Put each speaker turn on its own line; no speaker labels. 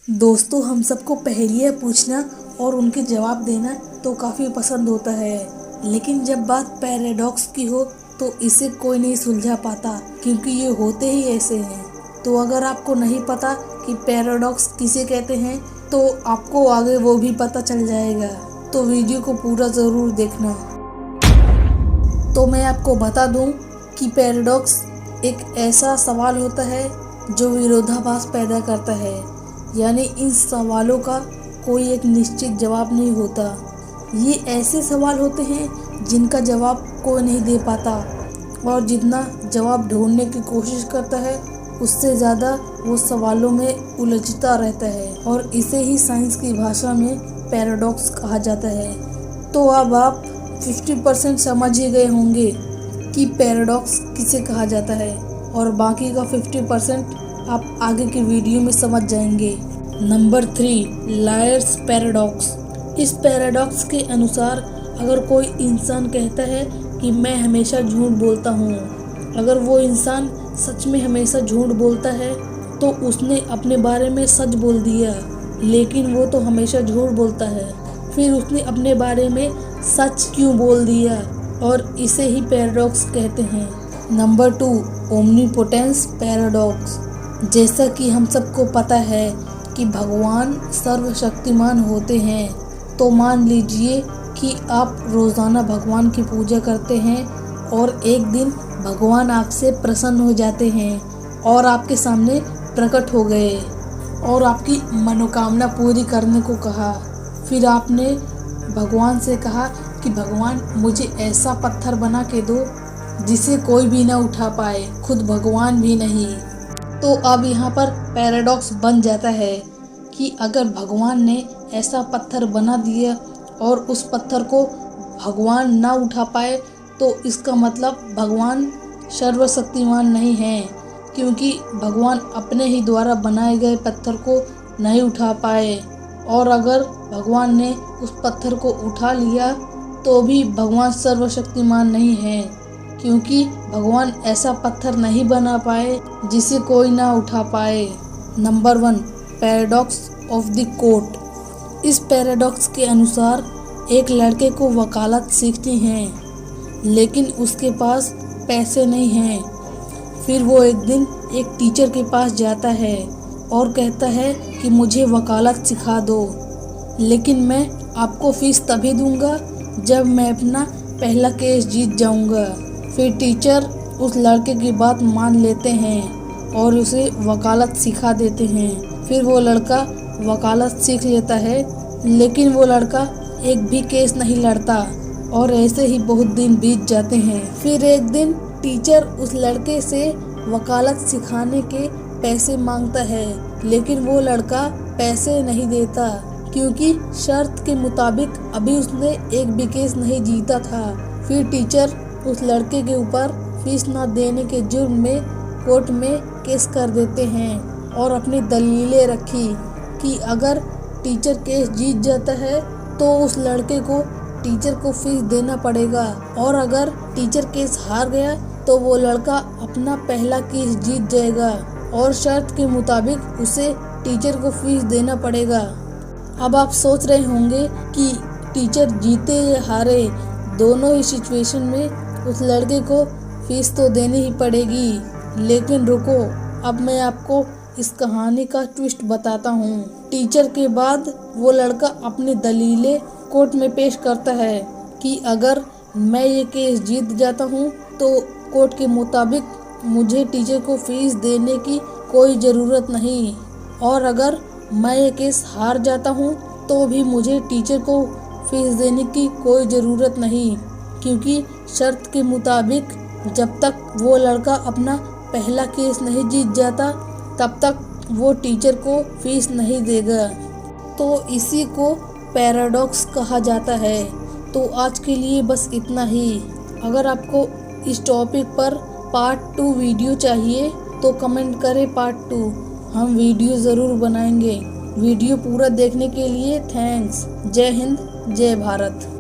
दोस्तों, हम सबको पहेलियाँ पूछना और उनके जवाब देना तो काफ़ी पसंद होता है, लेकिन जब बात पैराडॉक्स की हो तो इसे कोई नहीं सुलझा पाता, क्योंकि ये होते ही ऐसे हैं। तो अगर आपको नहीं पता कि पैराडॉक्स किसे कहते हैं तो आपको आगे वो भी पता चल जाएगा, तो वीडियो को पूरा ज़रूर देखना। तो मैं आपको बता दूं कि पैराडॉक्स एक ऐसा सवाल होता है जो विरोधाभास पैदा करता है, यानी इन सवालों का कोई एक निश्चित जवाब नहीं होता। ये ऐसे सवाल होते हैं जिनका जवाब कोई नहीं दे पाता, और जितना जवाब ढूंढने की कोशिश करता है उससे ज़्यादा वो सवालों में उलझता रहता है, और इसे ही साइंस की भाषा में पैराडॉक्स कहा जाता है। तो अब आप 50% समझ ही गए होंगे कि पैराडॉक्स किसे कहा जाता है, और बाकी का 50% आप आगे की वीडियो में समझ जाएंगे। Number 3, lawyers paradox. इस पैराडॉक्स के अनुसार अगर कोई इंसान कहता है कि मैं हमेशा झूठ बोलता हूँ, अगर वो इंसान सच में हमेशा झूठ बोलता है तो उसने अपने बारे में सच बोल दिया, लेकिन वो तो हमेशा झूठ बोलता है, फिर उसने अपने बारे में सच क्यों बोल दिया, और इसे ही पैराडॉक्स कहते हैं। Number 2, omnipotence paradox. जैसा कि हम सबको पता है कि भगवान सर्वशक्तिमान होते हैं, तो मान लीजिए कि आप रोज़ाना भगवान की पूजा करते हैं और एक दिन भगवान आपसे प्रसन्न हो जाते हैं और आपके सामने प्रकट हो गए और आपकी मनोकामना पूरी करने को कहा। फिर आपने भगवान से कहा कि भगवान मुझे ऐसा पत्थर बना के दो जिसे कोई भी ना उठा पाए, खुद भगवान भी नहीं। तो अब यहाँ पर पैराडॉक्स बन जाता है कि अगर भगवान ने ऐसा पत्थर बना दिया और उस पत्थर को भगवान ना उठा पाए, तो इसका मतलब भगवान सर्वशक्तिमान नहीं है, क्योंकि भगवान अपने ही द्वारा बनाए गए पत्थर को नहीं उठा पाए। और अगर भगवान ने उस पत्थर को उठा लिया तो भी भगवान सर्वशक्तिमान नहीं है, क्योंकि भगवान ऐसा पत्थर नहीं बना पाए जिसे कोई ना उठा पाए। Number 1, paradox of the court. इस पैराडॉक्स के अनुसार एक लड़के को वकालत सीखनी है, लेकिन उसके पास पैसे नहीं हैं। फिर वो एक दिन एक टीचर के पास जाता है और कहता है कि मुझे वकालत सिखा दो, लेकिन मैं आपको फीस तभी दूंगा जब मैं अपना पहला केस जीत जाऊंगा। फिर टीचर उस लड़के की बात मान लेते हैं और उसे वकालत सिखा देते हैं। फिर वो लड़का वकालत सीख लेता है, लेकिन वो लड़का एक भी केस नहीं लड़ता, और ऐसे ही बहुत दिन बीत जाते हैं। फिर एक दिन टीचर उस लड़के से वकालत सिखाने के पैसे मांगता है, लेकिन वो लड़का पैसे नहीं देता, क्योंकि शर्त के मुताबिक अभी उसने एक भी केस नहीं जीता था। फिर टीचर उस लड़के के ऊपर फीस न देने के जुर्म में कोर्ट में केस कर देते हैं, और अपनी दलीलें रखी कि अगर टीचर केस जीत जाता है तो उस लड़के को टीचर को फीस देना पड़ेगा, और अगर टीचर केस हार गया तो वो लड़का अपना पहला केस जीत जाएगा और शर्त के मुताबिक उसे टीचर को फीस देना पड़ेगा। अब आप सोच रहे होंगे कि टीचर जीते या हारे, दोनों ही सिचुएशन में उस लड़के को फीस तो देनी ही पड़ेगी। लेकिन रुको, अब मैं आपको इस कहानी का ट्विस्ट बताता हूँ। टीचर के बाद वो लड़का अपनी दलीलें कोर्ट में पेश करता है कि अगर मैं ये केस जीत जाता हूँ तो कोर्ट के मुताबिक मुझे टीचर को फीस देने की कोई ज़रूरत नहीं, और अगर मैं ये केस हार जाता हूँ तो भी मुझे टीचर को फीस देने की कोई ज़रूरत नहीं, क्योंकि शर्त के मुताबिक जब तक वो लड़का अपना पहला केस नहीं जीत जाता तब तक वो टीचर को फीस नहीं देगा। तो इसी को पैराडॉक्स कहा जाता है। तो आज के लिए बस इतना ही। अगर आपको इस टॉपिक पर पार्ट 2 वीडियो चाहिए तो कमेंट करें पार्ट 2, हम वीडियो ज़रूर बनाएंगे। वीडियो पूरा देखने के लिए थैंक्स। जय हिंद, जय भारत।